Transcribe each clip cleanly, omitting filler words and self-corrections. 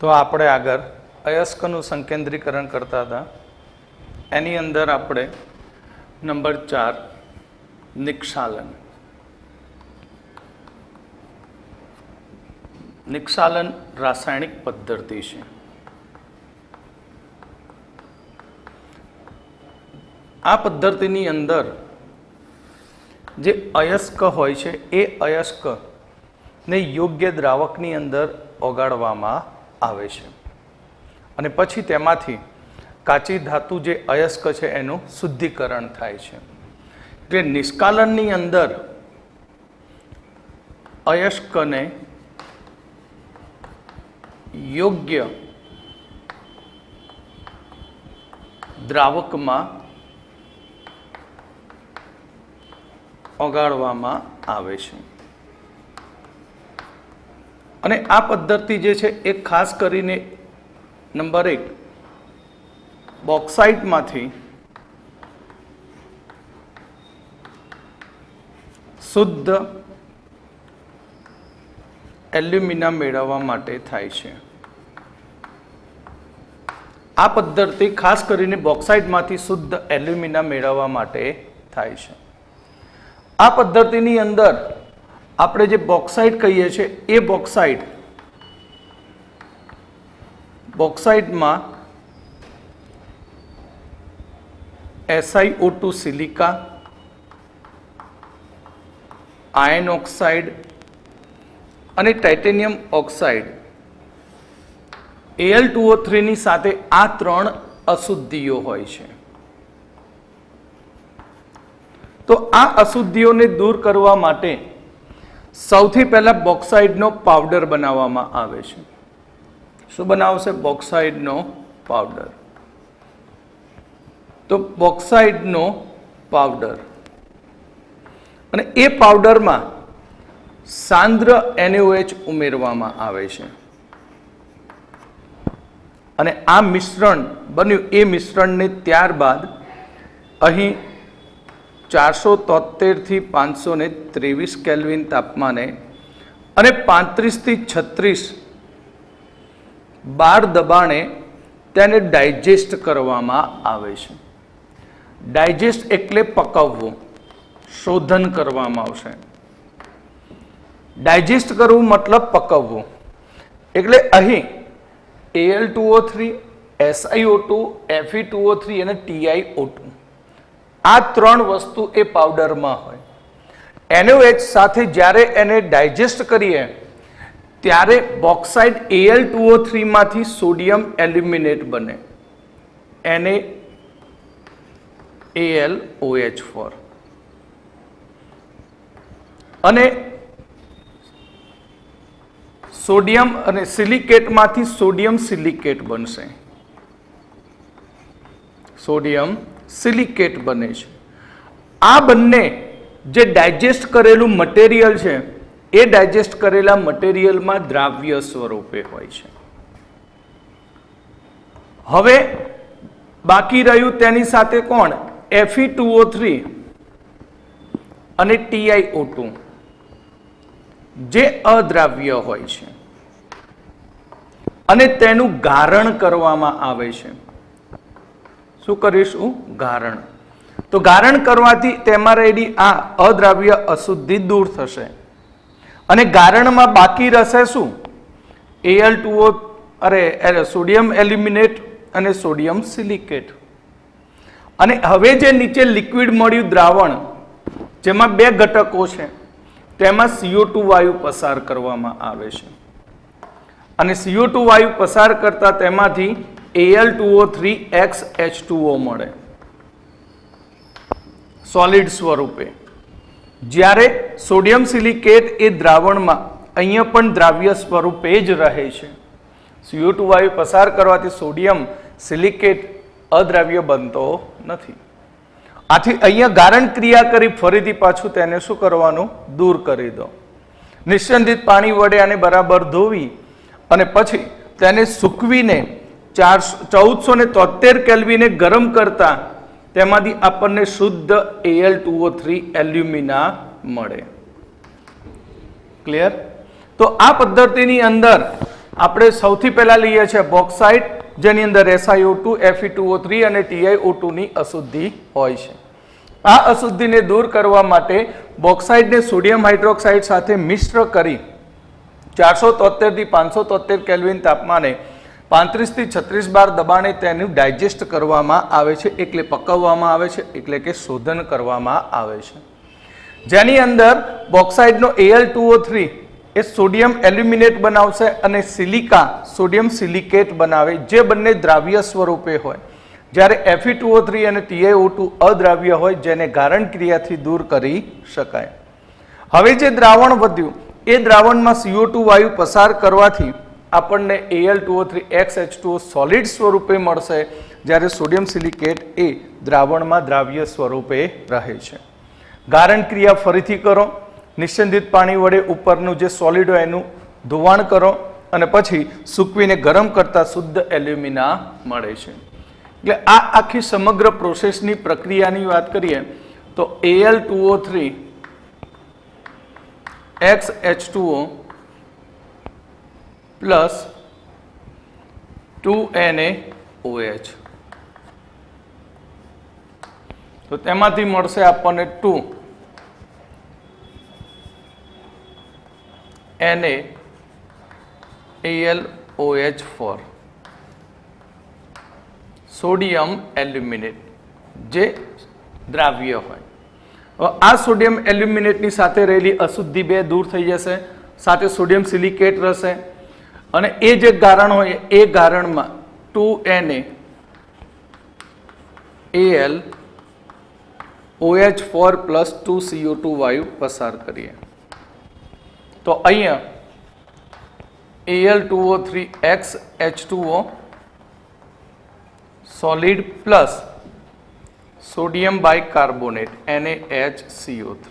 तो આપણે આગળ અયસ્કનું સંકેન્દ્રીકરણ કરતા હતા. એની અંદર આપણે નંબર 4 નિક્ષાલન. નિક્ષાલન રાસાયણિક પદ્ધતિ છે. આ પદ્ધતિની અંદર જે અયસ્ક હોય છે એ અયસ્કને યોગ્ય દ્રાવકની અંદર ઓગાળવામાં આવે છે અને પછી તેમાંથી કાચી ધાતુ જે અયસ્ક છે એનું શુદ્ધિકરણ થાય છે. એટલે નિષ્કાલનની અંદર અયસ્કને યોગ્ય દ્રાવકમાં ઓગાળવામાં આવે છે અને આ પદ્ધતિ જે છે એ ખાસ કરીને નંબર 1 બોક્સાઇટમાંથી શુદ્ધ એલ્યુમિના મેળવવા માટે થાય છે. આ પદ્ધતિ ખાસ કરીને બોક્સાઇટમાંથી શુદ્ધ એલ્યુમિના મેળવવા માટે થાય છે. આ પદ્ધતિની અંદર આપણે જે બોક્સાઇટ કહીએ છીએ એ બોક્સાઇટમાં SiO2 સિલિકા, આયર્ન ઓક્સાઇડ અને ટાઇટેનિયમ ઓક્સાઇડ Al2O3 ની સાથે આ 3 અશુદ્ધિઓ હોય છે. તો આ અશુદ્ધિઓને દૂર કરવા માટે સૌથી પહેલા બોક્સાઇટનો પાવડર બનાવવામાં આવે છે. શું બનાવશે? બોક્સાઇટનો પાવડર. તો બોક્સાઇટનો પાવડર અને એ પાવડરમાં સાંદ્ર NaOH ઉમેરવામાં આવે છે અને આ મિશ્રણ બન્યું. એ મિશ્રણને ત્યારબાદ અહીં 473 થી 523 કેલ્વિન તાપમાને અને 35 થી 36 બાર દબાણે તેને ડાયજેસ્ટ કરવામાં આવે છે. ડાયજેસ્ટ એટલે પકવવું, શોધન કરવામાં આવશે. ડાયજેસ્ટ કરવું મતલબ પકવવું. એટલે અહીં Al2O3, SiO2, Fe2O3 અને TiO2 આ 3 વસ્તુ એ પાવડરમાં હોય. NaOH સાથે જ્યારે એને ડાયજેસ્ટ કરીએ ત્યારે બોક્સાઇટ Al2O3 માંથી સોડિયમ એલ્યુમિનેટ બને, NaAlOH4 અને સોડિયમ અને સિલિકેટમાંથી સોડિયમ સિલિકેટ બનશે. સોડિયમ સિલિકેટ બને છે. આ બંને જે ડાયજેસ્ટ કરેલું મટીરિયલ છે એ ડાયજેસ્ટ કરેલા મટીરિયલમાં દ્રાવ્ય સ્વરૂપે હોય છે. હવે બાકી રહ્યું તેની સાથે કોણ? Fe2O3 અને TiO2 જે અદ્રાવ્ય હોય છે અને તેનું ગારણ કરવામાં આવે છે. શું કરીશું? ગારણ. તો ગારણ કરવાથી તેમાં રહેલી આ અદ્રાવ્ય અશુદ્ધિ દૂર થશે અને ગારણમાં બાકી રહેશે શું? Al2O સોડિયમ એલ્યુમિનેટ અને સોડિયમ સિલિકેટ. અને હવે જે નીચે લિક્વિડ મળ્યું દ્રાવણ જેમાં 2 ઘટકો છે તેમાં CO2 વાયુ પસાર કરવામાં આવે છે અને CO2 વાયુ પસાર કરતા તેમાંથી Al2O3x H2O મળે સોલિડ સ્વરૂપે. જ્યારે સોડિયમ સિલિકેટ એ દ્રાવણમાં અહીંયા પણ દ્રાવ્ય સ્વરૂપે જ રહે છે. CO2 વાયુ પસાર કરવાથી સોડિયમ સિલિકેટ અદ્રાવ્ય બનતો નથી. આથી અહીંયા ગારણ ક્રિયા કરી ફરીથી પાછું તેને શું કરવાનું? દૂર કરી દો. નિસ્યંદિત પાણી વડે આને બરાબર ધોવી અને પછી તેને સૂકવીને 1473 કેલ્વિને ગરમ કરતા તેમાંથી આપણને શુદ્ધ Al2O3 એલ્યુમિના મળે. ક્લિયર? તો આ પદ્ધતિની અંદર આપણે સૌથી પહેલા લઈએ છીએ બોક્સાઇટ, જેની અંદર SiO2, Fe2O3 અને TiO2 ની અશુદ્ધિ હોય છે. આ અશુદ્ધિને દૂર કરવા માટે બોક્સાઇટને સોડિયમ હાઇડ્રોક્સાઇડ સાથે મિશ્ર કરી 473 થી 573 કેલ્વિન તાપમાને 35 થી 36 બાર દબાણે તેનું ડાયજેસ્ટ કરવામાં આવે છે, એટલે પકવવામાં આવે છે, એટલે કે શોધન કરવામાં આવે છે. જેની અંદર બોક્સાઇટનો Al2O3 એ સોડિયમ એલ્યુમિનેટ બનાવશે અને સિલિકા સોડિયમ સિલિકેટ બનાવે, જે બંને દ્રાવ્ય સ્વરૂપે હોય, જ્યારે Fe2O3 અને TiO2 અદ્રાવ્ય હોય, જેને ગારણ ક્રિયાથી દૂર કરી શકાય. હવે જે દ્રાવણ વધ્યું એ દ્રાવણમાં CO2 વાયુ પસાર કરવાથી આપણને Al2O3 XH2O સોલિડ સ્વરૂપે મળશે, જ્યારે સોડિયમ સિલિકેટ એ દ્રાવણમાં દ્રાવ્ય સ્વરૂપે રહે છે. ગારણ ક્રિયા ફરીથી કરો. નિસ્યંદિત પાણી વડે ઉપરનું જે સોલિડ હોય એનું ધોવાણ કરો અને પછી સૂકવીને ગરમ કરતા શુદ્ધ એલ્યુમિના મળે છે. એટલે આ આખી સમગ્ર પ્રોસેસની પ્રક્રિયાની વાત કરીએ તો Al2O3 XH2O પ્લસ 2NaOH, તો તેમાંથી મળશે આપણને 2NaAlOH4 સોડિયમ એલ્યુમિનેટ, જે દ્રાવ્ય હોય. હવે આ સોડિયમ એલ્યુમિનેટની સાથે રહેલી અશુદ્ધિ બે દૂર થઈ જશે, સાથે સોડિયમ સિલિકેટ રહેશે અને એ જે ગારણ હોય એ ગારણમાં 2NaAlOH4 પ્લસ 2CO2 વાયુ પસાર કરીએ તો અહીંયા Al2O3 XH2O solid plus sodium bicarbonate NaHCO3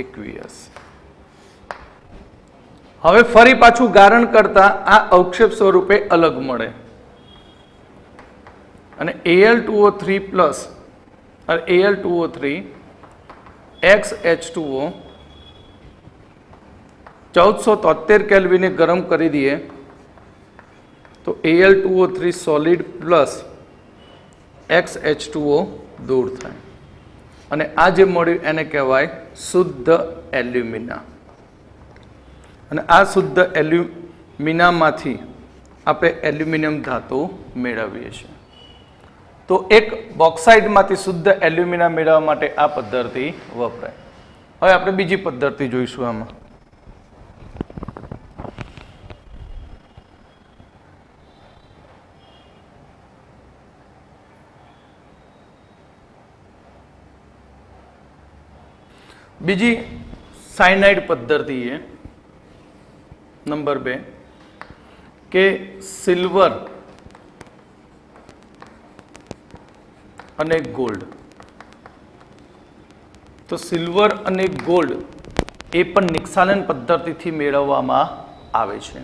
aqueous. હવે ફરી પાછું ગારણ કરતા આ અવક્ષેપ સ્વરૂપે અલગ મળે અને Al2O3 પ્લસ Al2O3 XH2O 1473 કેલ્વિને ગરમ કરી દઈએ તો Al2O3 સોલિડ પ્લસ XH2O દૂર થાય અને આ જે મળ્યું એને કહેવાય શુદ્ધ એલ્યુમિના. અને આ શુદ્ધ એલ્યુમિનામાંથી આપણે એલ્યુમિનિયમ ધાતુ મેળવીએ છીએ. તો એક બોક્સાઇટમાંથી શુદ્ધ એલ્યુમિના મેળવવા માટે આ પદ્ધતિ વપરાય. હવે આપણે બીજી પદ્ધતિ જોઈશું. આમાં બીજી સાયનાઇડ પદ્ધતિ છે નંબર 2 કે સિલ્વર અને ગોલ્ડ. તો સિલ્વર અને ગોલ્ડ એ પણ નિક્ષાલન પદ્ધતિથી મેળવવામાં આવે છે.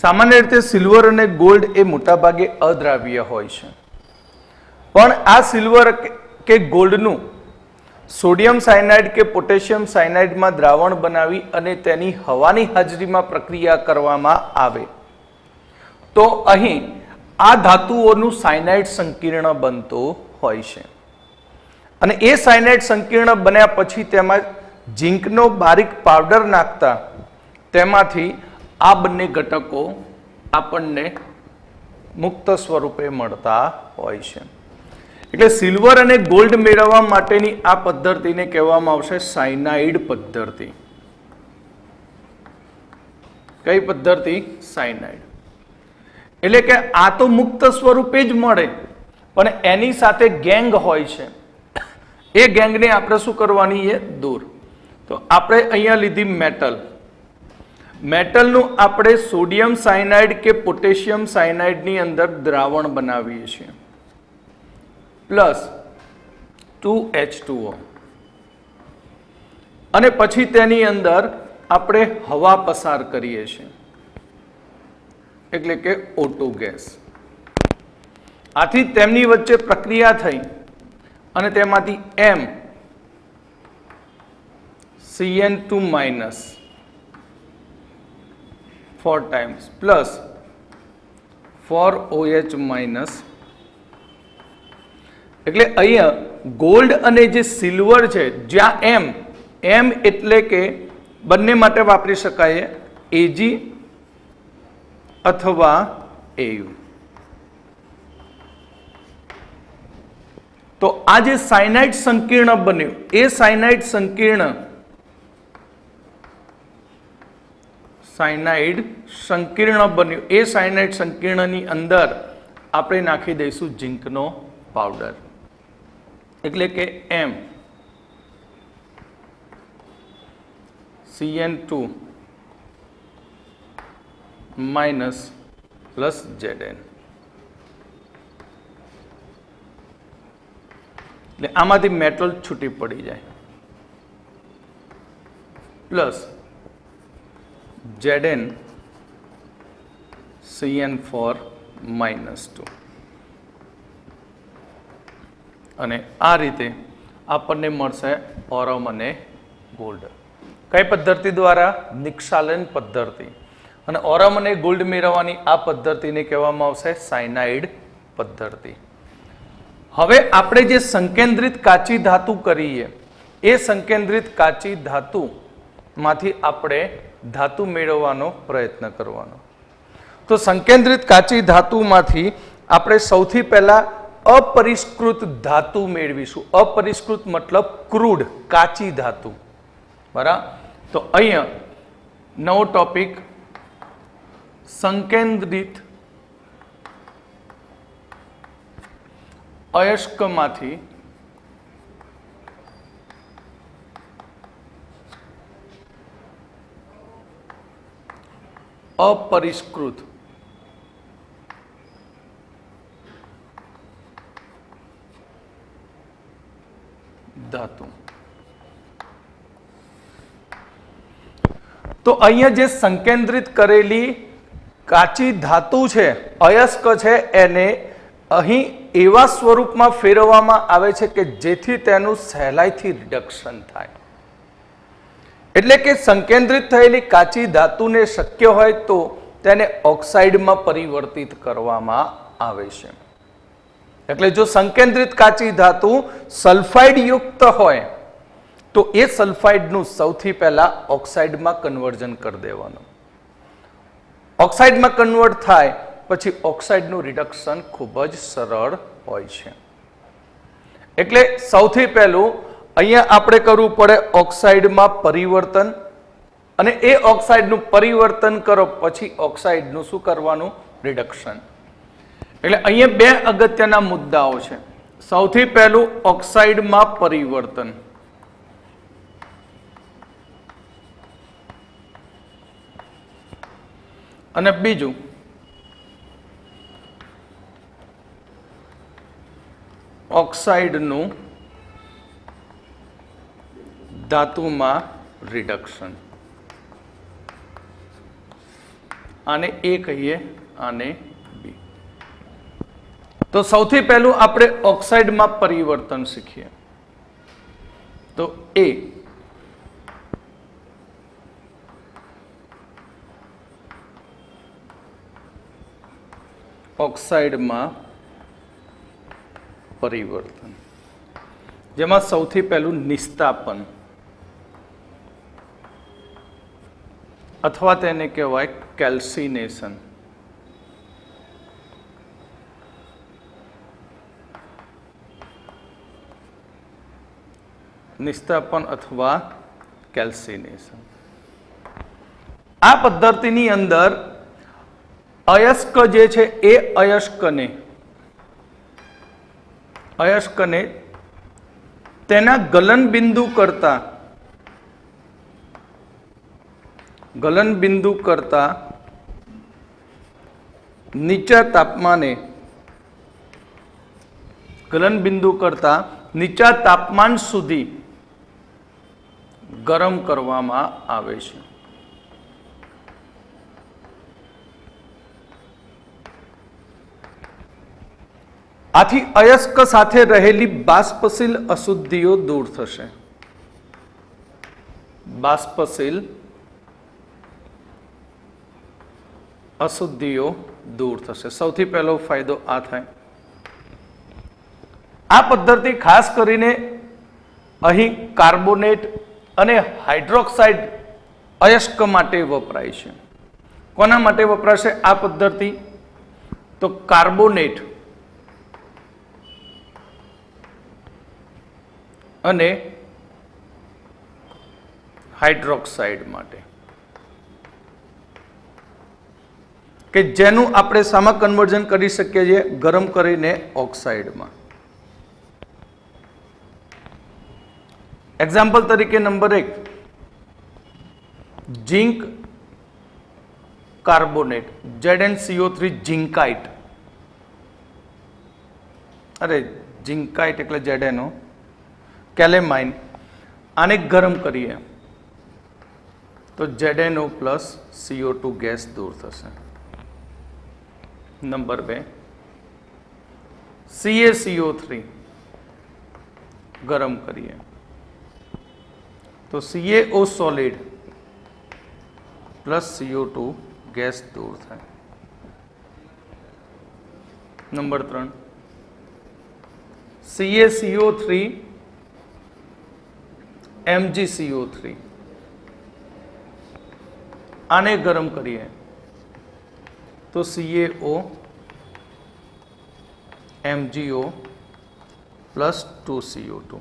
સામાન્ય રીતે સિલ્વર અને ગોલ્ડ એ મોટાભાગે અદ્રાવ્ય હોય છે, પણ આ સિલ્વર કે ગોલ્ડનું સોડિયમ સાયનાઇડ કે પોટેશિયમ સાયનાઇડમાં દ્રાવણ બનાવી અને તેની હવાની હાજરીમાં પ્રક્રિયા કરવામાં આવે તો અહીં આ ધાતુઓનું સાયનાઇડ સંકીર્ણ બનતું હોય છે. અને એ સાયનાઇડ સંકીર્ણ બન્યા પછી તેમાં ઝીંકનો બારીક પાવડર નાખતા તેમાંથી આ બંને ઘટકો આપણને મુક્ત સ્વરૂપે મળતા હોય છે. એટલે સિલ્વર અને ગોલ્ડ મેળવવા માટેની આ પદ્ધતિને કહેવામાં આવશે સાયનાઇડ પદ્ધતિ. કઈ પદ્ધતિ? સાયનાઇડ. એટલે કે આ તો મુક્ત સ્વરૂપે જ મળે, પણ એની સાથે ગેંગ હોય છે. એ ગેંગને આપણે શું કરવાની છે? દૂર. તો આપણે અહીંયા લીધી મેટલ. મેટલનું આપણે સોડિયમ સાયનાઇડ કે પોટેશિયમ સાયનાઇડની અંદર દ્રાવણ બનાવીએ છીએ પ્લસ 2H2O અને પછી તેની અંદર આપણે હવા પસાર કરીએ છીએ, એટલે કે O2 ગેસ. આથી તેમની વચ્ચે પ્રક્રિયા થઈ અને તેમાંથી M CN2- 4 times plus 4OH minus. એટલે અહીંયા ગોલ્ડ અને જે સિલ્વર છે જ્યાં એમ એટલે કે બંને માટે વાપરી શકાય Ag અથવા Au. તો આ જે સાયનાઇડ સંકીર્ણ બન્યું એ સાયનાઇડ સંકીર્ણની અંદર આપણે નાખી દઈશું ઝીંકનો પાવડર. એટલે કે M Cn2 minus plus Zn. એટલે આમાંથી મેટલ છૂટી પડી જાય પ્લસ Zn Cn4 minus 2. અને આ રીતે આપણને મળશે ઓરમ અને ગોલ્ડ. કઈ પદ્ધતિ દ્વારા? નિક્ષાલન પદ્ધતિ. અને ઓરમ અને ગોલ્ડ મેળવવાની આ પદ્ધતિને કહેવામાં આવશે સાયનાઇડ પદ્ધતિ. હવે આપણે જે સંકેન્દ્રિત કાચી ધાતુ કરીએ એ સંકેન્દ્રિત કાચી ધાતુમાંથી આપણે ધાતુ મેળવવાનો પ્રયત્ન કરવાનો. તો સંકેન્દ્રિત કાચી ધાતુમાંથી આપણે સૌથી પહેલા અપરિષ્કૃત ધાતુ મેળવીશું. અપરિષ્કૃત મતલબ ક્રૂડ કાચી ધાતુ. બરાબર. તો અહીંયા નવો ટોપિક સંકેન્દ્રિત અયસ્કમાંથી અપરિષ્કૃત ધાતુ. તો અહીંયા જે સંકેન્દ્રિત કરેલી કાચી ધાતુ છે અયસ્ક છે એને અહીં એવા સ્વરૂપમાં ફેરવવામાં આવે છે કે જેથી તેનું સહેલાઈથી રિડક્શન થાય. એટલે કે સંકેન્દ્રિત થયેલી કાચી ધાતુને શક્ય હોય તો તેને ઓક્સાઇડમાં પરિવર્તિત કરવામાં આવે છે. એટલે જો સંકેન્દ્રિત કાચી ધાતુ સલ્ફાઇડ યુક્ત હોય તો એ સલ્ફાઇડનું સૌથી પહેલા ઓક્સાઇડમાં કન્વર્ઝન કરી દેવાનું. ઓક્સાઇડમાં કન્વર્ટ થાય પછી ઓક્સાઇડનું રિડક્શન ખૂબ જ સરળ હોય છે. એટલે સૌથી પહેલું અહીંયા આપણે કરવું પડે ઓક્સાઇડમાં પરિવર્તન. અને એ ઓક્સાઇડનું પરિવર્તન કરો પછી ઓક્સાઇડનું શું કરવાનું? રિડક્શન. એટલે અહીંયા બે અગત્યના મુદ્દાઓ છે. સૌથી પહેલું ઓક્સાઇડમાં પરિવર્તન. અને બીજું ઓક્સાઇડનું ધાતુમાં રિડક્શન. આને એ કહીએ, આને બી. તો સૌથી પહેલું આપણે ઓક્સાઇડમાં પરિવર્તન શીખીએ. તો એ ઓક્સાઇડમાં પરિવર્તન, જેમાં સૌથી પહેલું નિસ્તાપન અથવા તેને કહેવાય કેલ્સિનેશન. નિસ્તાપન અથવા કેલ્સિનેશન. આ પદ્ધતિની અંદર અયસ્ક જે છે એ અયસ્કને તેના ગલન બિંદુ કરતા નીચા તાપમાન સુધી ગરમ કરવામાં આવે છે. આથી અયસ્ક સાથે રહેલી બાષ્પશીલ અશુદ્ધિઓ દૂર થશે. બાષ્પશીલ અશુદ્ધિઓ દૂર થશે. સૌથી પહેલો ફાયદો આ થાય. આ પદ્ધતિ ખાસ કરીને અહીં કાર્બોનેટ અને હાઇડ્રોક્સાઇડ અયસ્ક માટે વપરાય છે. કોના માટે વપરાશે આ પદ્ધતિ? તો કાર્બોનેટ અને હાઇડ્રોક્સાઇડ માટે, કે જેનું આપણે શામાં કન્વર્ઝન કરી શકીએ છીએ? ગરમ કરીને ઓક્સાઇડમાં. એક્ઝામ્પલ તરીકે નંબર 1, ઝિંક કાર્બોનેટ, ZnCO3 ઝિંકાઇટ. અરે ઝિંકાઇટ એટલે ZnO, કેલેમાઇન. આને ગરમ કરીએ તો ZnO પ્લસ CO2 ગેસ દૂર થશે. નંબર 2, CaCO3 ગરમ કરીએ તો CaO solid plus CO2 gas દૂર થાય. નંબર 3, CaCO3 MgCO3, આને ગરમ કરીએ તો CaO MgO પ્લસ 2CO2.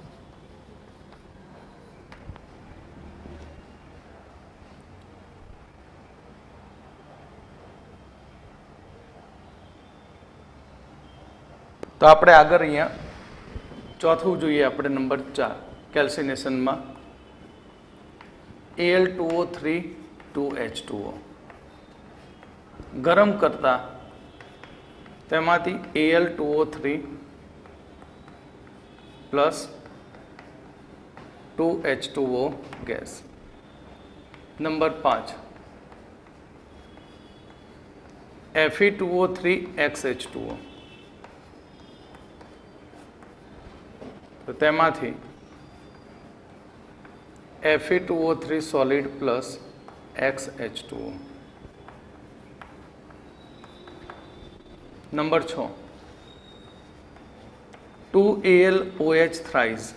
તો આપણે આગળ અહીંયા ચોથું જોઈએ. આપણે નંબર 4 કેલ્સિનેશનમાં Al2O3 2H2O ગરમ કરતા તેમાંથી Al2O3 plus 2H2O gas. Number 5, Fe2O3 XH2O, તો તેમાંથી Fe2O3 solid plus XH2O. Number 6, 2AlOH thrice,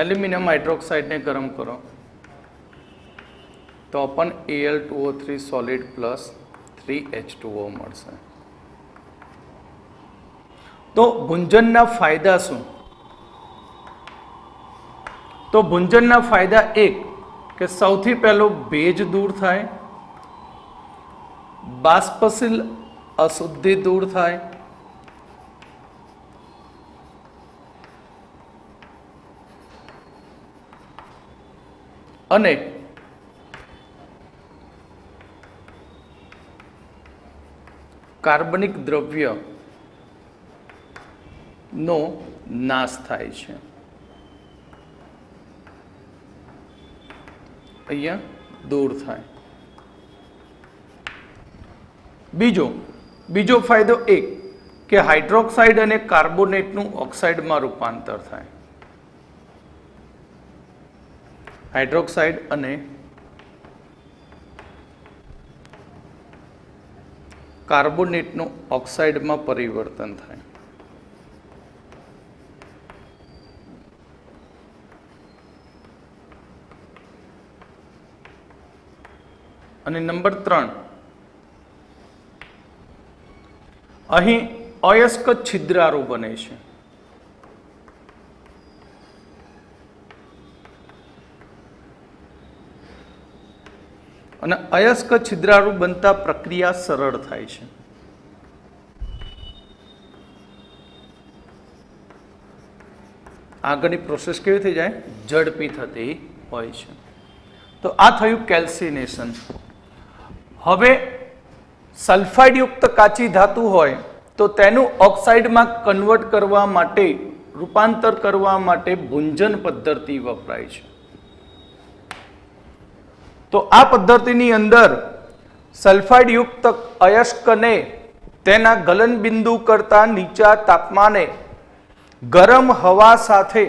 aluminium હાઇડ્રોક્સાઇડને ગરમ કરો તો પણ Al2O3 સોલિડ પ્લસ 3H2O મળશે. તો ભુંજનના ફાયદા શું? તો ભુંજનના ફાયદા એક કે સૌથી પહેલો ભેજ દૂર થાય, બાષ્પશીલ અશુદ્ધિ દૂર થાય, અને કાર્બનિક દ્રવ્ય નો નાશ થાય છે. અહીંયા દૂર થાય. બીજો ફાયદો એક કે હાઇડ્રોક્સાઇડ અને કાર્બોનેટનું ઓક્સાઇડમાં રૂપાંતર થાય. હાઇડ્રોક્સાઇડ અને કાર્બોનેટનું ઓક્સાઇડમાં પરિવર્તન થાય. અને નંબર 3, અહીં અયસ્ક છિદ્રાળુ બને છે. અને અયસ્ક છિદ્રાળુ બનતા પ્રક્રિયા સરળ થાય છે. આગળની પ્રોસેસ કેવી થઈ જાય? ઝડપી થતી હોય છે. તો આ થયું કેલ્સિનેશન. હવે સલ્ફાઇડ યુક્ત કાચી ધાતુ હોય તો તેનું ઓક્સાઇડમાં કન્વર્ટ કરવા માટે, રૂપાંતર કરવા માટે ભુંજન પદ્ધતિ વપરાય છે. તો આ પદ્ધતિની અંદર સલ્ફાઇડ યુક્ત અયસ્કને તેના ગલન બિંદુ કરતા નીચા તાપમાને ગરમ હવા સાથે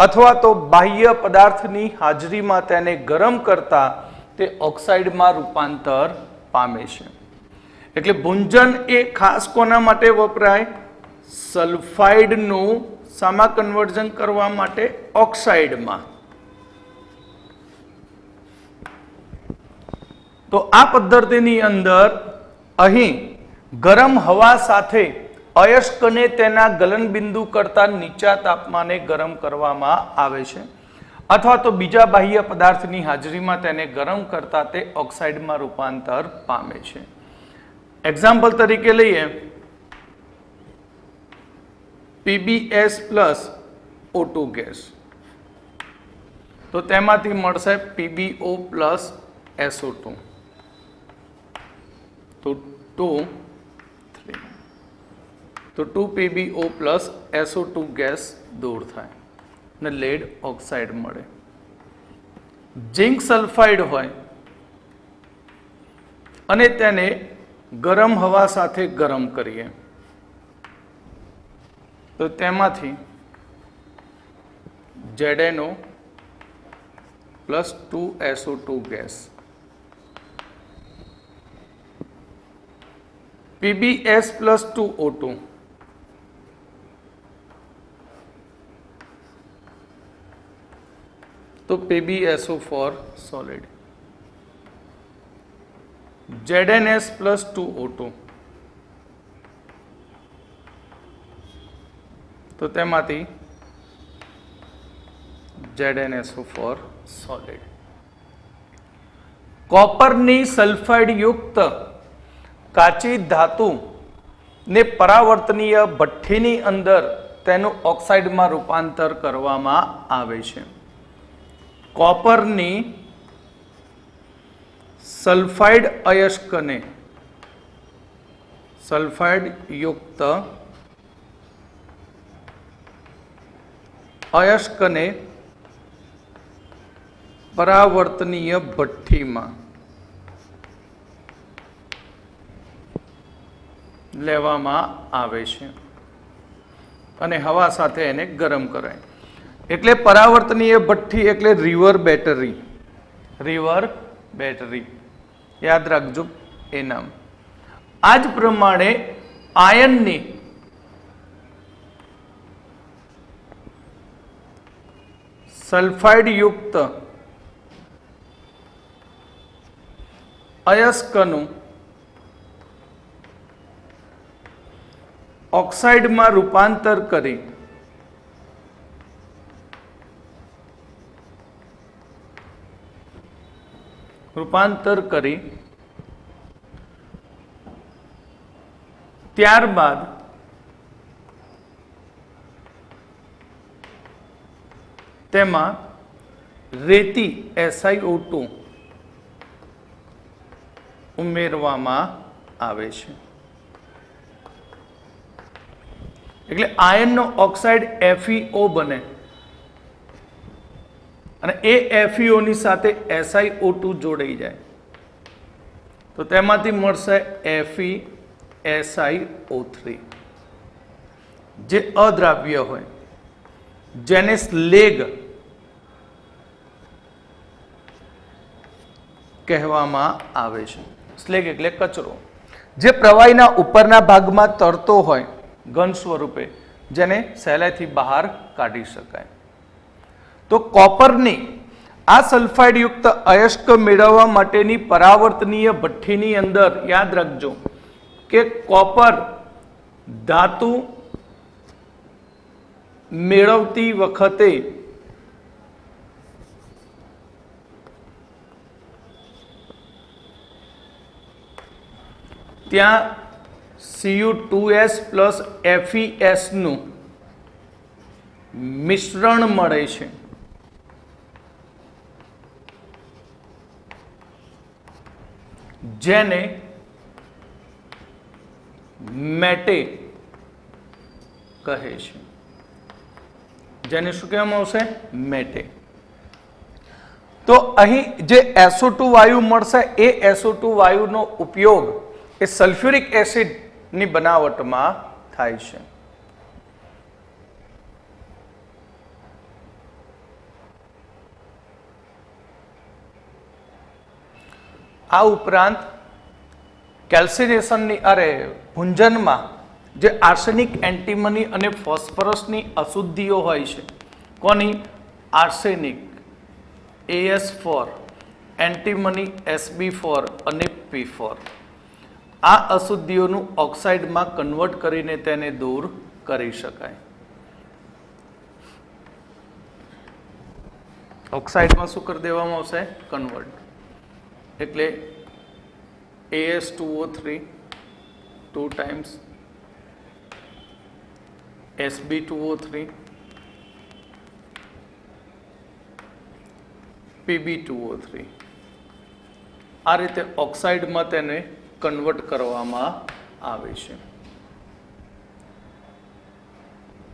અથવા તો બાહ્ય પદાર્થની હાજરીમાં તેને ગરમ કરતા તે ઓક્સાઇડમાં રૂપાંતર પામે છે. એટલે ભુંજન એ ખાસ કોના માટે વપરાય? સલ્ફાઇડનું શામાં કન્વર્ઝન કરવા માટે? ઓક્સાઇડમાં. તો આ પદ્ધતિની અંદર અહીં ગરમ હવા સાથે અયસ્કને તેના ગલનબિંદુ કરતા નીચા તાપમાને ગરમ કરવામાં આવે છે, અથવા તો બીજા બાહ્ય પદાર્થની હાજરીમાં તેને ગરમ કરતા તે ઓક્સાઇડમાં રૂપાંતર પામે છે. એક્ઝામ્પલ તરીકે લઈએ PbS પ્લસ O2 ગેસ, તો તેમાંથી મળશે PbO પ્લસ SO2. તો 2 PbO પ્લસ SO2 ગેસ દૂર થાય અને લેડ ઓક્સાઇડ મળે. ઝિંક સલ્ફાઇડ હોય અને તેને ગરમ હવા સાથે ગરમ કરીએ તો તેમાંથી ZnO plus 2SO2 gas, PbS plus 2O2, તો PbSO4 solid, ZnS plus 2O2, તો તેમાંથી ZnSO4 સોલિડ. કોપરની સલ્ફાઇડ યુક્ત કાચી ધાતુ ને પરાવર્તનીય ભઠ્ઠીની અંદર તેનું ઓક્સાઇડમાં રૂપાંતર કરવામાં આવે છે. કોપરની સલ્ફાઇડ અયસ્કને સલ્ફાઇડ યુક્ત અયસ્કને પરાવર્તનીય ભઠ્ઠીમાં લેવામાં આવે છે અને હવા સાથે એને ગરમ કરાય. એટલે પરાવર્તનીય ભઠ્ઠી એટલે રિવર બેટરી. રિવર બેટરી યાદ રાખજો એ નામ. આ જ પ્રમાણે આયનની સલ્ફાઇડ યુક્ત અયસ્કનું ઓક્સાઇડમાં રૂપાંતર કરી ત્યારબાદ તેમાં રેતી SiO2 ઉમેરવામાં આવે છે. એટલે આયનનો ઓક્સાઇડ FeO બને અને એ FeO ની સાથે SiO2 જોડાઈ જાય તો તેમાંથી મળશે FeSiO3, જે અદ્રાવ્ય હોય, જેને સ્લેગ કહેવામાં આવે છે. સ્લેગ એટલે કચરો, જે પ્રવાહીના ઉપરના ભાગમાં તરતો હોય ઘન સ્વરૂપે, જેને સહેલાઈથી બહાર કાઢી શકાય. તો કોપરની આ સલ્ફાઇડ યુક્ત અયસ્ક મેળવવા માટેની પરાવર્તનીય ભઠ્ઠીની અંદર યાદ રાખજો કે કોપર ધાતુ મેળવતી વખતે ત્યાં Cu2S પ્લસ FeS નું મિશ્રણ મળે છે. જેને મેટે કહે છે. જેને શું કહેવામાં આવશે? મેટે. તો અહીં જે SO2 વાયુ મળશે એ SO2 વાયુનો ઉપયોગ એ સલ્ફ્યુરિક એસિડની બનાવટમાં થાય છે. આ ઉપરાંત કેલ્સિનેશનની ભુંજનમાં જે આર્સેનિક, એન્ટીમની અને ફોસ્ફરસની અશુદ્ધિઓ હોય છે, કોની? આર્સેનિક AS4, એન્ટીમની SB4 અને P4, આ અશુદ્ધિઓનું ઓક્સાઇડમાં કન્વર્ટ કરીને તેને દૂર કરી શકાય. ઓક્સાઇડમાં શું કરી દેવામાં આવશે? કન્વર્ટ. એટલે AS2O3 2 times SB2O3 PB2O3, આ રીતે ઓક્સાઇડમાં તેને કન્વર્ટ કરવામાં આવે છે.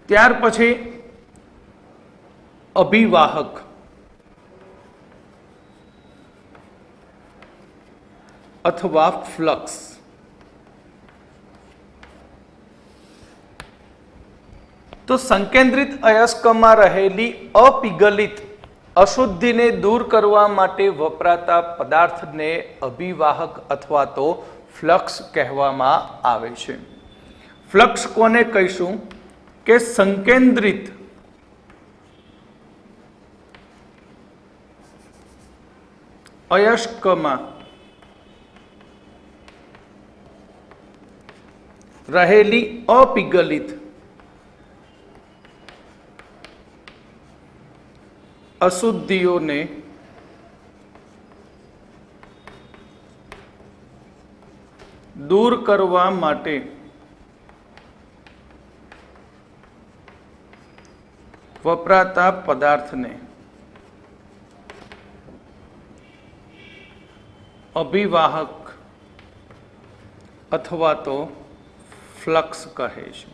ત્યાર પછી અભિવાહક અથવા ફ્લક્સ. તો સંકેન્દ્રિત અયસ્કમાં રહેલી અપિગલિત અશુદ્ધિને દૂર કરવા માટે વપરાતા પદાર્થને અભિવાહક અથવા તો ફ્લક્સ કહેવામાં આવે છે. ફ્લક્સ કોને કહીશું? કે સંકેન્દ્રિત અયસ્કમાં રહેલી અપિગલિત અશુદ્ધિઓને દૂર કરવા માટે વપરાતા પદાર્થને અભિવાહક અથવા તો ફ્લક્સ કહે છે.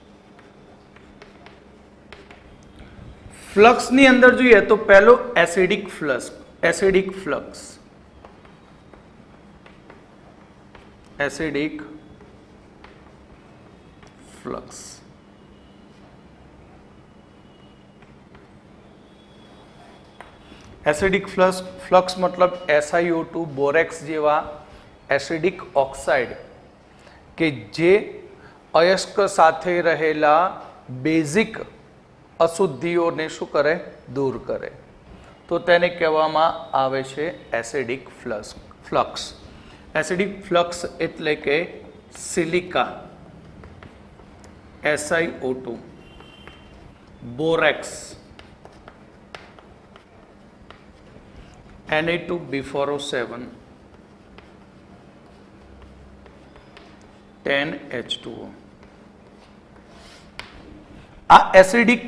ફ્લક્સની અંદર જોઈએ તો પહેલો acidic flux. Acidic flux acidic flux acidic flux મતલબ SiO2 બોરેક્સ જેવા એસિડિક ઓક્સાઇડ કે જે અયસ્ક સાથે રહેલા બેઝિક અશુદ્ધિઓને શું કરે? દૂર કરે. તો તેને કહેવામાં આવે છે એસિડિક ફ્લક્સ. એસિડિક ફ્લક્સ એટલે કે silica, SiO2, borax, Na2B4O7, 10H2O, આ એસિડિક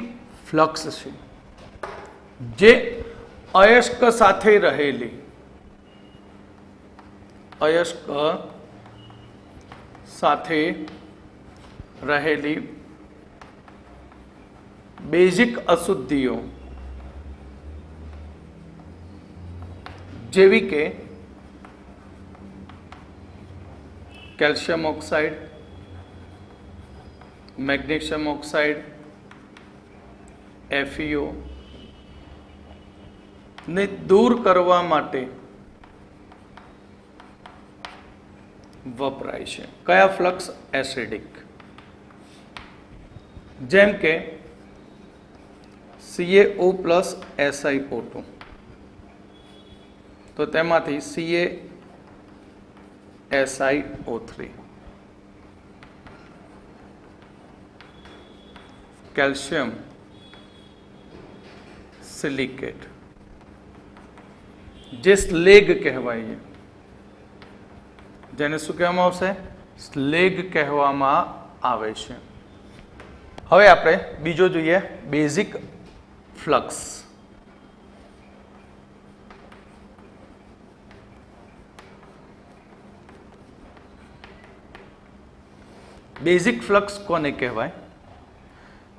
ફ્લક્સ છે જે અયસ્ક સાથે રહેલી બેઝિક અશુદ્ધિઓ જેવી કે calcium oxide, magnesium oxide, FeO ને દૂર કરવા માટે વપરાય છે. કયા ફ્લક્સ? એસિડિક. જેમ કે CaO પ્લસ SiO2, તો તેમાંથી CaSiO3, કેલ્શિયમ સિલિકેટ જે સ્લેગ કહેવાય છે, જેને શું કહેવામાં આવશે? સ્લેગ કહેવામાં આવે છે. હવે આપણે બીજો જોઈએ, બેઝિક ફ્લક્સ. બેઝિક ફ્લક્સ કોને કહેવાય?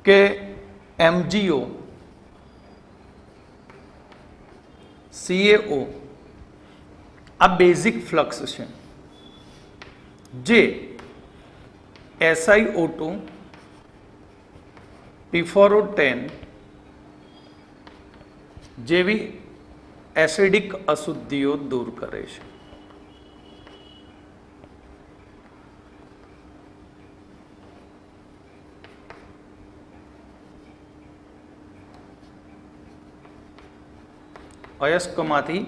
કે MgO, CaO આ બેઝિક ફ્લક્સ છે જે SiO2, P4O10 જેવી એસિડિક અશુદ્ધિઓ દૂર કરે છે. અયસ્કમાંથી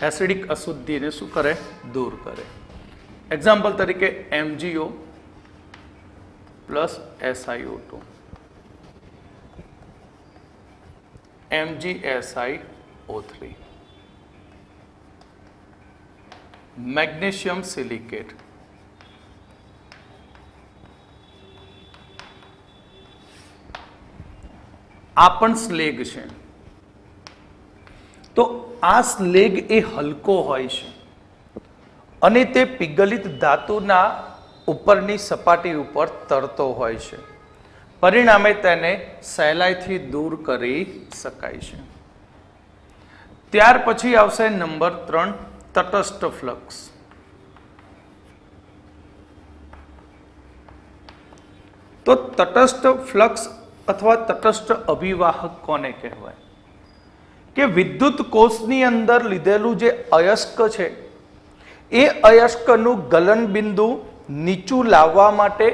એસિડિક અશુદ્ધિને શું કરે? દૂર કરે. એક્ઝામ્પલ તરીકે MgO plus SiO2, MgSiO3, magnesium silicate, આ પણ સ્લેગ છે. તો આ સ્લેગ એ હલકો હોય છે અને તે પિઘલિત ધાતુના ઉપરની સપાટી ઉપર તરતો હોય છે. પરિણામે તેને સહેલાઈથી દૂર કરી શકાય છે. ત્યાર પછી આવશે નંબર 3, તટસ્થ ફ્લક્સ. તો તટસ્થ ફ્લક્સ અથવા તટસ્થ અભિવાહક કોને કહેવાય? કે વિદ્યુત કોષની અંદર લીધેલું જે અયસ્ક છે એ અયસ્કનું ગલન બિંદુ નીચું લાવવા માટે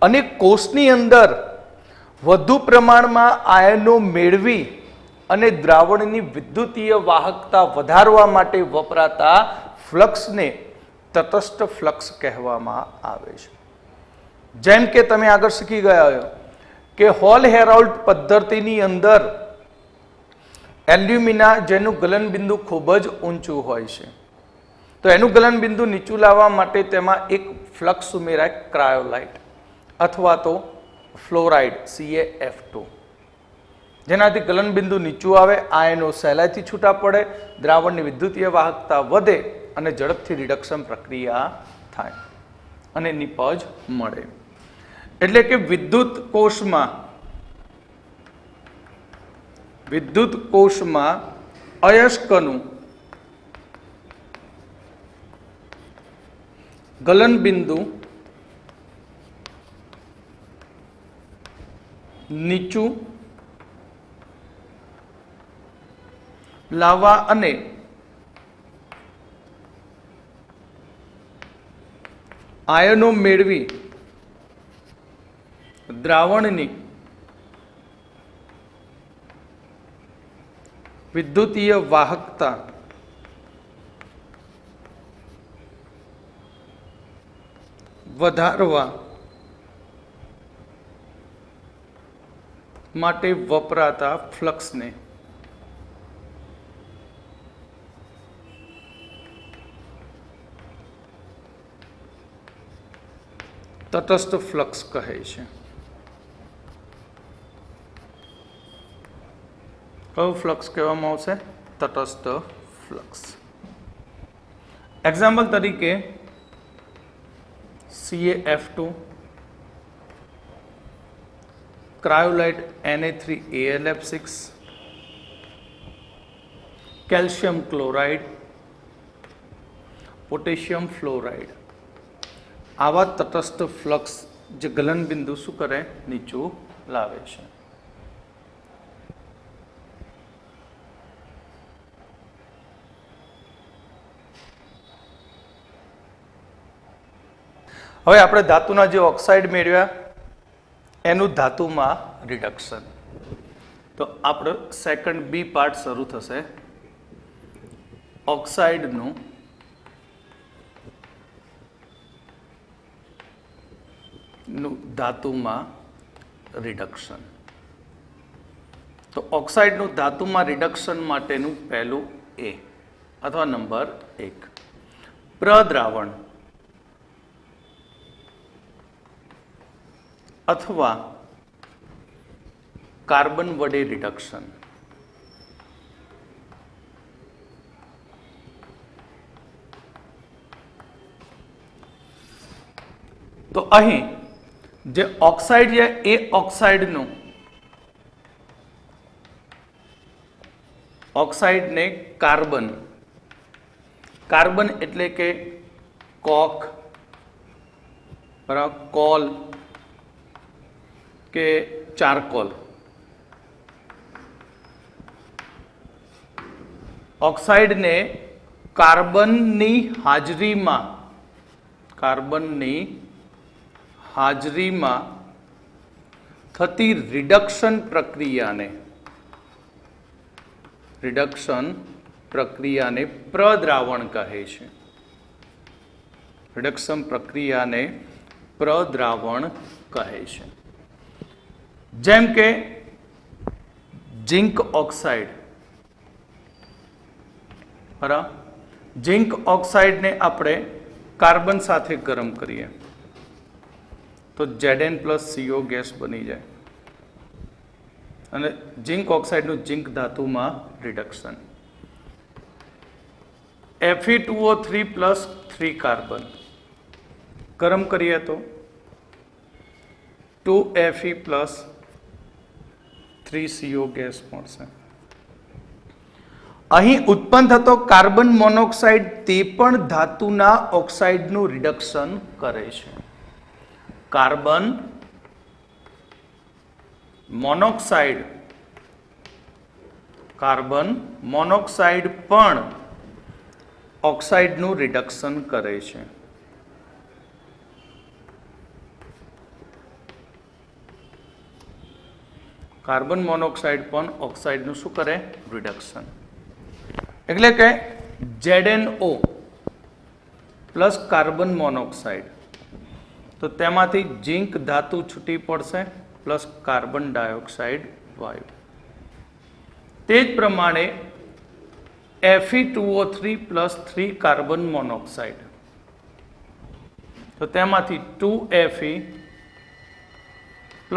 અને કોષની અંદર વધુ પ્રમાણમાં આયનો મેળવી અને દ્રાવણની વિદ્યુતીય વાહકતા વધારવા માટે વપરાતા ફ્લક્સને તટસ્થ ફ્લક્સ કહેવામાં આવે છે. જેમ કે તમે આગળ શીખી ગયા છો કે હોલ હેરોલ્ડ પદ્ધતિની અંદર એલ્યુમિના જેનું ગલન બિંદુ ખૂબ જ ઊંચું હોય છે, તો એનું ગલન બિંદુ નીચું લાવવા માટે તેમાં એક ફ્લક્સ ઉમેરાય ક્રાયોલાઇટ અથવા તો ફ્લોરાઇડ CaF2, જેનાથી ગલન બિંદુ નીચું આવે, આયનો સહેલાઈથી છૂટા પડે, દ્રાવણની વિદ્યુતીય વાહકતા વધે અને ઝડપથી રિડક્શન પ્રક્રિયા થાય અને નિપજ મળે. એટલે કે વિદ્યુત કોષમાં અયસ્કનું ગલન બિંદુ નીચું લાવવા અને આયનો મેળવી દ્રાવણની વિદ્યુતીય વાહકતા વધારવા માટે વપરાતા ફ્લક્સને તટસ્થ ફ્લક્સ કહે છે. કયું ફ્લક્સ કહેવામાં આવશે? તટસ્થ ફ્લક્સ. એક્ઝામ્પલ તરીકે CaF2, cryolite Na3AlF6, calcium chloride, potassium fluoride, આવા તટસ્થ ફ્લક્સ જે ગલન બિંદુ શું કરે? નીચું લાવે છે. હવે આપણે ધાતુના જે ઓક્સાઇડ મેળવ્યા એનું ધાતુમાં રિડક્શન. તો આપણો સેકન્ડ બી પાર્ટ શરૂ થશે. ઓક્સાઇડનું ધાતુમાં રિડક્શન. તો ઓક્સાઇડનું ધાતુમાં રિડક્શન માટેનું પહેલું એ અથવા નંબર 1, પ્રદ્રાવણ અથવા કાર્બન વડે રિડક્શન. તો અહીં જે ઓક્સાઇડ છે એ ઓક્સાઇડને કાર્બન એટલે કે કોક, બરાબર, કોલ કે ચારકોલ, ઓક્સાઇડને કાર્બનની હાજરીમાં થતી રિડક્શન પ્રક્રિયાને રિડક્શન પ્રક્રિયાને પ્રદ્રાવણ કહે છે. રિડક્શન પ્રક્રિયાને પ્રદ્રાવણ કહે છે. જેમ કે ઝિંક ઓક્સાઇડ, બરાબર, ઝિંક ઓક્સાઇડને આપણે કાર્બન સાથે ગરમ કરીએ તો Zn+CO ગેસ બની જાય અને ઝિંક ઓક્સાઇડનું ઝિંક ધાતુમાં રિડક્શન. Fe2O3 + 3 કાર્બન ગરમ કરીએ તો 2Fe + 3CO ગેસ મળશે. અહીં ઉત્પન્ન થતો કાર્બન મોનોક્સાઇડ તે પણ ધાતુના ઓક્સાઇડનું રિડક્શન કરે છે. કાર્બન મોનોક્સાઇડ પણ ઓક્સાઇડનું રિડક્શન કરે છે. કાર્બન મોનોક્સાઇડ પણ ઓક્સાઇડનું શું કરે? રિડક્શન. એટલે કે ZnO પ્લસ કાર્બન મોનોક્સાઇડ, તો તેમાંથી ઝિંક ધાતુ છૂટી પડશે પ્લસ કાર્બન ડાયોક્સાઇડ વાયુ. તે જ પ્રમાણે Fe2O3 + 3 કાર્બન મોનોક્સાઇડ, તો તેમાંથી 2Fe +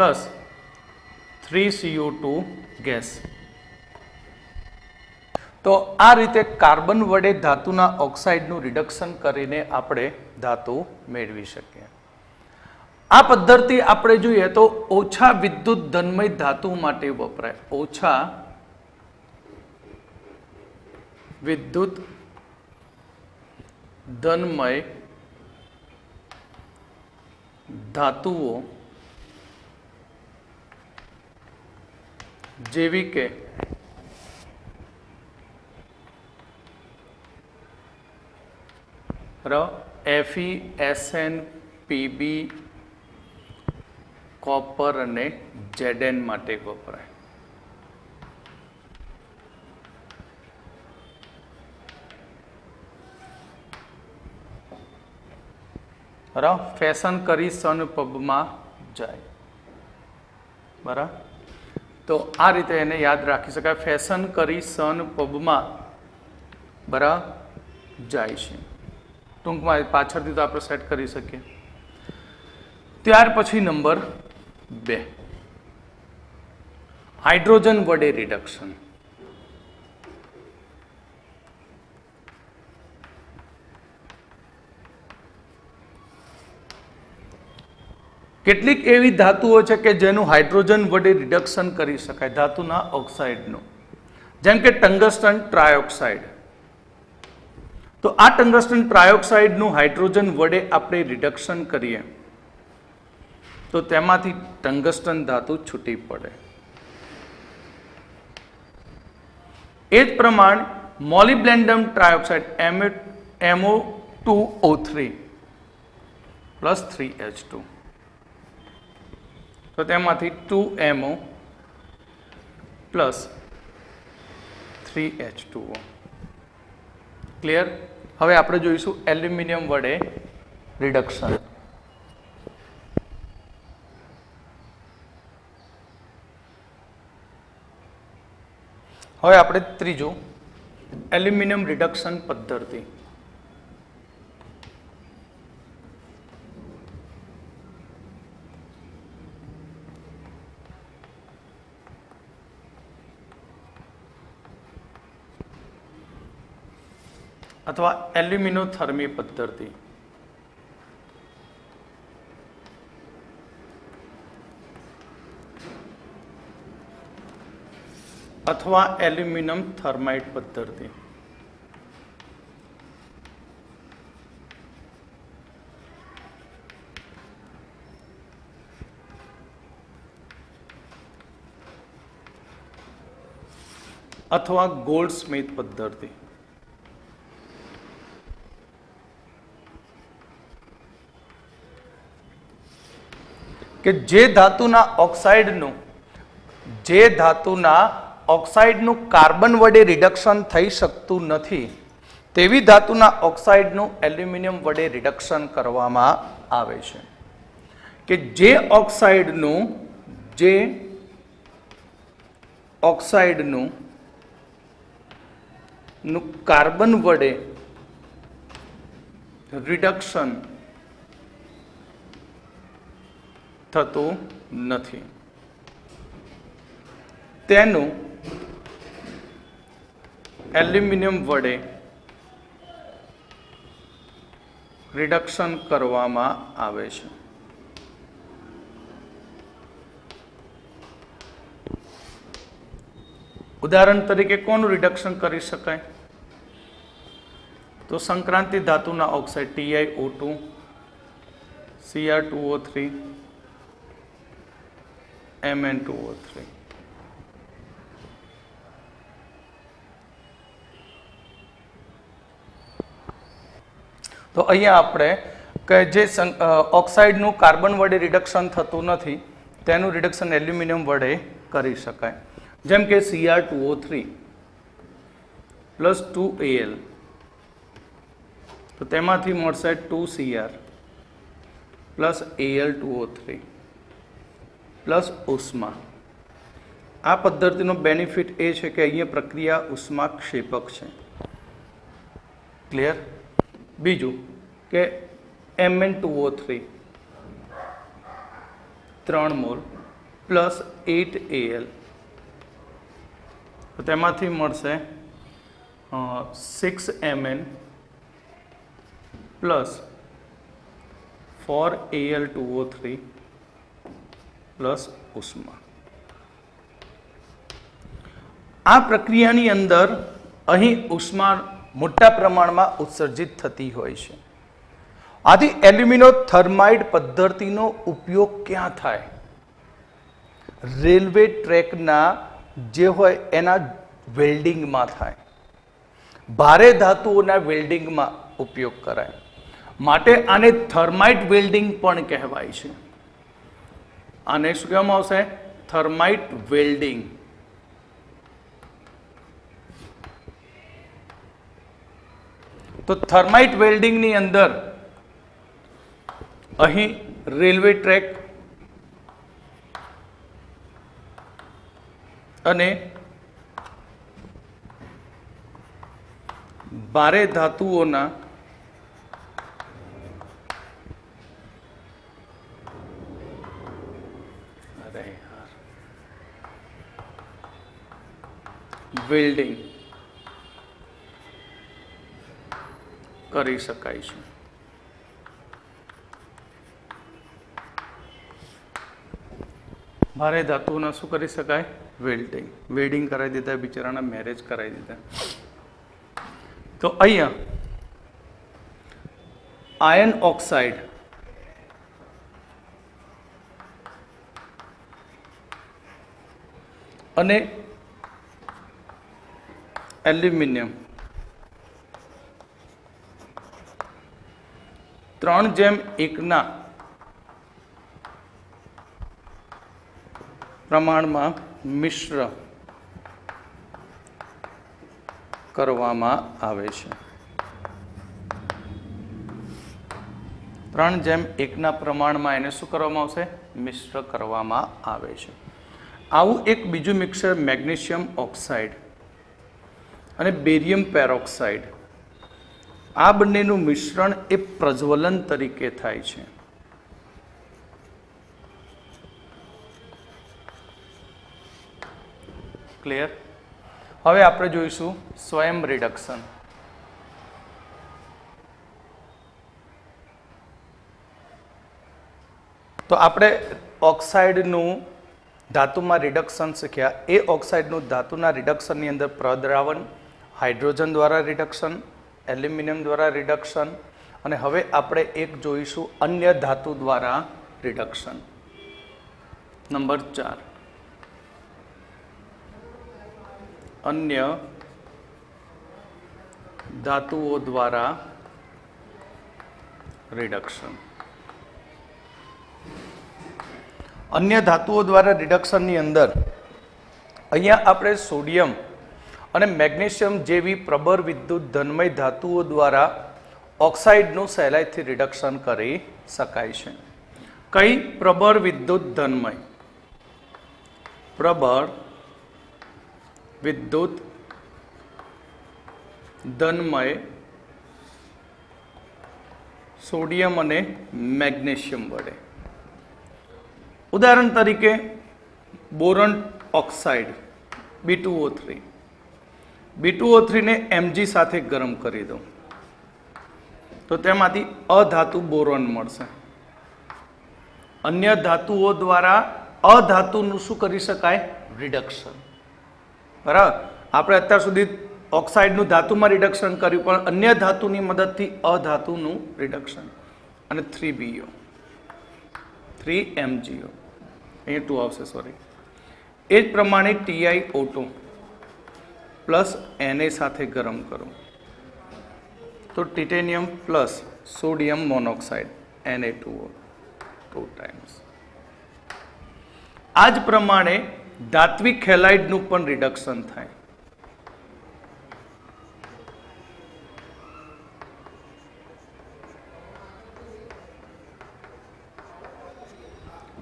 3CO2 ગેસ. તો આ રીતે કાર્બન વડે ધાતુના ઓક્સાઇડનું રિડક્શન કરીને આપણે ધાતુ મેળવી શકીએ. આ પદ્ધતિ આપણે જોઈએ તો ઓછા વિદ્યુત ધનમય ધાતુ માટે વપરાય. ઓછા વિદ્યુત ધનમય ધાતુઓ જેવી કે Fe, Sn, Pb, કોપર અને Zn માટે વપરાય. બરાબર, ફેશન કરી સન પબમાં જાય. બરાબર, તો આ રીતે એને યાદ રાખી શકાય. ફેશન કરી સન પબમાં બરાબર જાય છે. ટૂંકમાં પાછળથી તો આપણે સેટ કરી શકીએ. ત્યાર પછી નંબર 2, હાઇડ્રોજન વડે રિડક્શન. કેટલીક એવી ધાતુઓ છે કે જેનું હાઇડ્રોજન વડે રિડક્શન કરી શકાય ધાતુના ઓક્સાઇડનું, જેમ કે ટંગસ્ટન ટ્રાયોક્સાઇડ. તો આ ટંગસ્ટન ટ્રાયોક્સાઇડનું હાઇડ્રોજન વડે આપણે રિડક્શન કરીએ તો તેમાંથી ટંગસ્ટન ધાતુ છૂટી પડે. એ જ પ્રમાણે મોલિબ્લેન્ડમ ટ્રાયોક્સાઇડ MO2O3 + 3H2, તો તેમાંથી 2MO + 3H2O. ક્લિયર? હવે આપણે જોઈશું એલ્યુમિનિયમ વડે રિડક્શન. હવે આપણે ત્રીજું એલ્યુમિનિયમ રિડક્શન પદ્ધતિ. અથવા એલ્યુમિનોથર્મી પદ્ધતિ. અથવા એલ્યુમિનિયમ થર્માઇટ પદ્ધતિ. અથવા ગોલ્ડસ્મિથ પદ્ધતિ. કે જે ધાતુના ઓક્સાઇડનું કાર્બન વડે રિડક્શન થઈ શકતું નથી તેવી ધાતુના ઓક્સાઇડનું એલ્યુમિનિયમ વડે રિડક્શન કરવામાં આવે છે. કે જે ઓક્સાઇડનું કાર્બન વડે રિડક્શન થતું નથી તેનું એલ્યુમિનિયમ વડે રિડક્શન કરવામાં આવે છે. ઉદાહરણ તરીકે કોનું રિડક્શન કરી શકાય? તો સંક્રાંતિ ધાતુના ઓક્સાઇડ TiO2, Cr2O3, Mn2O3. તો અહીંયા આપણે કે જે ઓક્સાઇડનું કાર્બન વડે રિડક્શન થતું નથી તેનું રિડક્શન એલ્યુમિનિયમ વડે કરી શકાય. જેમ કે Cr2O3 પ્લસ 2Al, તો તેમાંથી મળશે 2Cr પ્લસ Al2O3 પ્લસ ઉષ્મા. આ પદ્ધતિનો બેનિફિટ એ છે કે અહીંયા પ્રક્રિયા ઉષ્માક્ષેપક છે. ક્લિયર? બીજું કે Mn2O3 3 મોલ પ્લસ 8Al, તો તેમાંથી મળશે 6Mn પ્લસ 4Al2O3 પ્લસ ઉષ્મા. આ પ્રક્રિયાની અંદર અહીં ઉષ્મા મોટા પ્રમાણમાં ઉત્સર્જિત થતી હોય છે. આથી એલ્યુમિનોથર્માઇડ પદ્ધતિનો ઉપયોગ ક્યાં થાય? રેલવે ટ્રેકના જે હોય એના વેલ્ડિંગમાં થાય, ભારે ધાતુઓના વેલ્ડિંગમાં ઉપયોગ કરાય. માટે આને થર્માઇટ વેલ્ડિંગ પણ કહેવાય છે. આને શું કહેવામાં આવશે? થર્માઇટ વેલ્ડિંગ. તો થર્માઇટ વેલ્ડિંગની અંદર અહીં રેલવે ટ્રેક અને ભારે ધાતુઓના વેલ્ડિંગ કરી શકાય છે. ભારે ધાતુઓના શું કરી શકાય? વેલ્ડિંગ. વેલ્ડિંગ કરાવી દીધા, બિચારાના મેરેજ કરાવી દીધા. તો અહીંયા આયર્ન ઓક્સાઇડ અને એલ્યુમિનિયમ 3:1 પ્રમાણમાં મિશ્ર કરવામાં આવે છે. 3:1 પ્રમાણમાં એને શું કરવામાં આવશે? મિશ્ર કરવામાં આવે છે. આવું એક બીજું મિક્સર મેગ્નેશિયમ ઓક્સાઇડ અને બેરિયમ પેરોક્સાઇડ, આ બંનેનું મિશ્રણ એ પ્રજ્વલન તરીકે થાય છે. ક્લિયર? હવે આપણે જોઈશું સ્વયં રિડક્શન. તો આપણે ઓક્સાઇડનું ધાતુમાં રિડક્શન શીખ્યા. એ ઓક્સાઇડનું ધાતુના રિડક્શનની અંદર પ્રદ્રાવણ, હાઇડ્રોજન દ્વારા રિડક્શન, એલ્યુમિનિયમ દ્વારા રિડક્શન, અને હવે આપણે એક જોઈશું અન્ય ધાતુ દ્વારા રિડક્શન. નંબર 4, અન્ય ધાતુઓ દ્વારા રિડક્શન. અન્ય ધાતુઓ દ્વારા રિડક્શનની અંદર અહીંયા આપણે સોડિયમ અને મેગ્નેશિયમ જેવી પ્રબળ વિદ્યુત ધનમય ધાતુઓ દ્વારા ઓક્સાઇડનું સહેલાઈથી રિડક્શન કરી શકાય છે. કઈ પ્રબળ વિદ્યુત ધનમય? પ્રબળ વિદ્યુત ધનમય સોડિયમ અને મેગ્નેશિયમ વડે. ઉદાહરણ તરીકે બોરોન ઓક્સાઇડ B2O3. B2O3 ને Mg સાથે ગરમ કરી દો તો તેમાંથી અધાતુ બોરોન મળશે. અન્ય ધાતુઓ દ્વારા અધાતુનું શું કરી શકાય? રિડક્શન. બરાબર. આપણે અત્યાર સુધી ઓક્સાઇડનું ધાતુમાં રિડક્શન કર્યું, પણ અન્ય ધાતુની મદદથી અધાતુનું રિડક્શન. અને 3BO 3MgO અહીંયા 2 આવશે, સોરી. એ જ પ્રમાણે TiO2 પ્લસ Na સાથે ગરમ કરો તો titanium plus sodium monoxide Na2O 2 times. આ જ પ્રમાણે ધાત્વિક હેલાઇડનું પણ રિડક્શન થાય.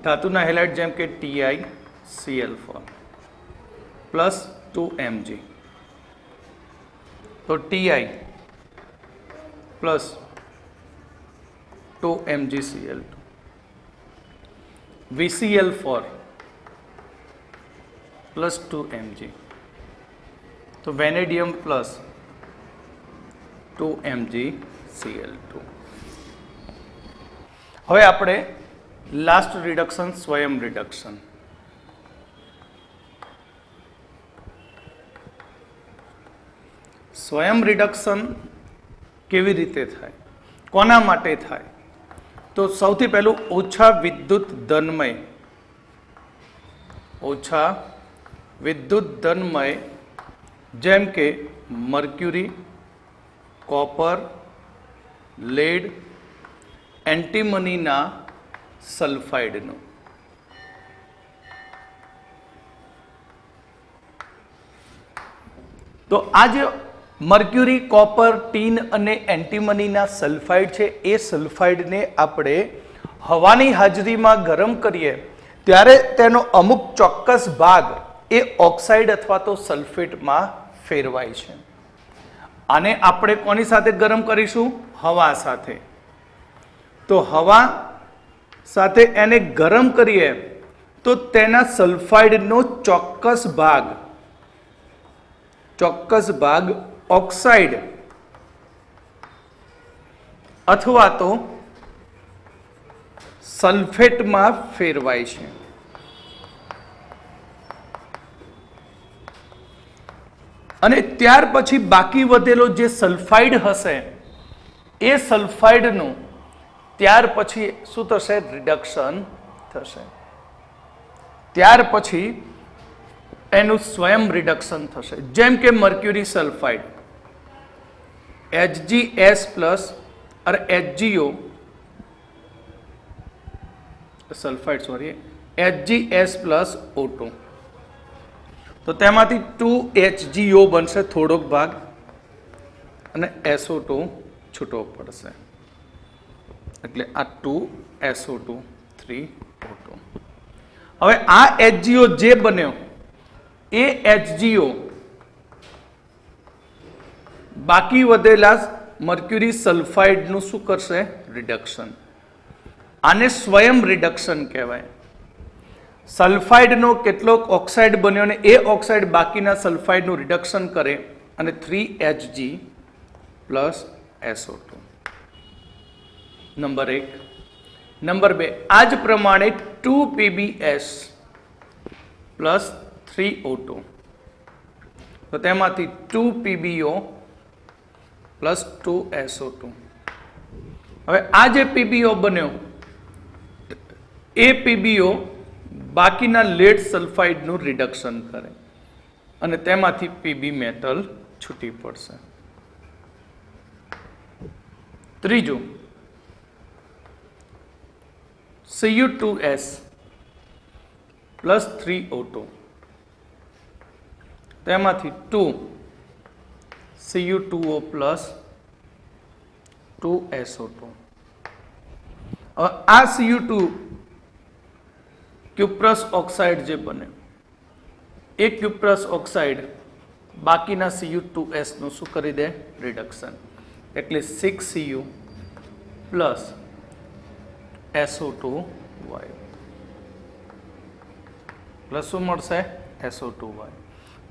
ધાતુના હેલાઇડ જેમ કે TiCl4 પ્લસ 2Mg તો Ti plus 2MgCl2, VCl4 plus 2Mg તો વેનેડિયમ પ્લસ 2MgCl2. હવે આપણે લાસ્ટ રિડક્શન સ્વયં રિડક્શન. સ્વયં રિડક્શન કેવી રીતે થાય? કોના માટે થાય? તો સૌથી પહેલું ઓછા વિદ્યુત ધનમય જેમ કે મર્ક્યુરી, કોપર, લેડ, એન્ટીમનીના સલ્ફાઇડનું. તો આ જે મર્ક્યુરી, કોપર, ટીન અને એન્ટીમનીના સલ્ફાઇડ છે, એ સલ્ફાઇડને આપણે હવાની હાજરીમાં ગરમ કરીએ ત્યારે તેનો અમુક ચોક્કસ ભાગ એ ઓક્સાઇડ અથવા તો સલ્ફેટમાં ફેરવાય છે. આને આપણે કોની સાથે ગરમ કરીશું? હવા સાથે. તો હવા સાથે એને ગરમ કરીએ તો તેના સલ્ફાઇડનો ચોક્કસ ભાગ ઓક્સાઇડ અથવા તો સલ્ફેટમાં ફેરવાય છે. અને ત્યાર પછી બાકી વધેલો જે સલ્ફાઇડ હશે એ સલ્ફાઇડનું ત્યાર પછી શું થશે? રિડક્શન થશે. ત્યાર પછી એનું સ્વયં રિડક્શન થશે. જેમ કે મર્ક્યુરી સલ્ફાઇડ HgS પ્લસ और HgO sulphide sorry HgS plus O2 તો તેમાંથી 2HgO બનશે થોડોક ભાગ અને SO2 છૂટો પડશે એટલે આ 2SO2 3O2. હવે આ HgO જે બન્યો એ HgO બાકી વધેલા મર્ક્યુરી સલ્ફાઇડનું શું કરશે? રિડક્શન. આને સ્વયં રિડક્શન કહેવાય. સલ્ફાઇડનો કેટલોક ઓક્સાઇડ બન્યો ને એ ઓક્સાઇડ બાકીના સલ્ફાઇડનું રિડક્શન કરે અને 3Hg plus SO2. Number 1. Number 2, આ જ પ્રમાણે 2PbS પ્લસ 3O2 તો તેમાંથી 2PbO પ્લસ 2SO2. હવે આ જે PbO બન્યો એ PbO બાકીના લેડ સલ્ફાઇડનું રિડક્શન કરે અને તેમાંથી Pb મેટલ છૂટી પડશે. ત્રીજું Cu2S પ્લસ 3O2 તો એમાંથી 2 Cu2O પ્લસ 2 SO2. હવે આ Cu2 ક્યુપ્રસ ઓક્સાઇડ જે બને એ ક્યુપ્રસ ઓક્સાઇડ બાકીના Cu2S નું શું કરી દે? રિડક્શન. એટલે 6Cu પ્લસ SO2 વાયુ પ્લસ શું મળશે? SO2 વાયુ.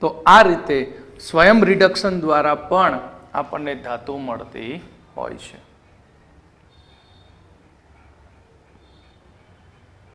તો આ રીતે સ્વયં રિડક્શન દ્વારા પણ આપણને ધાતુ મળતી હોય છે.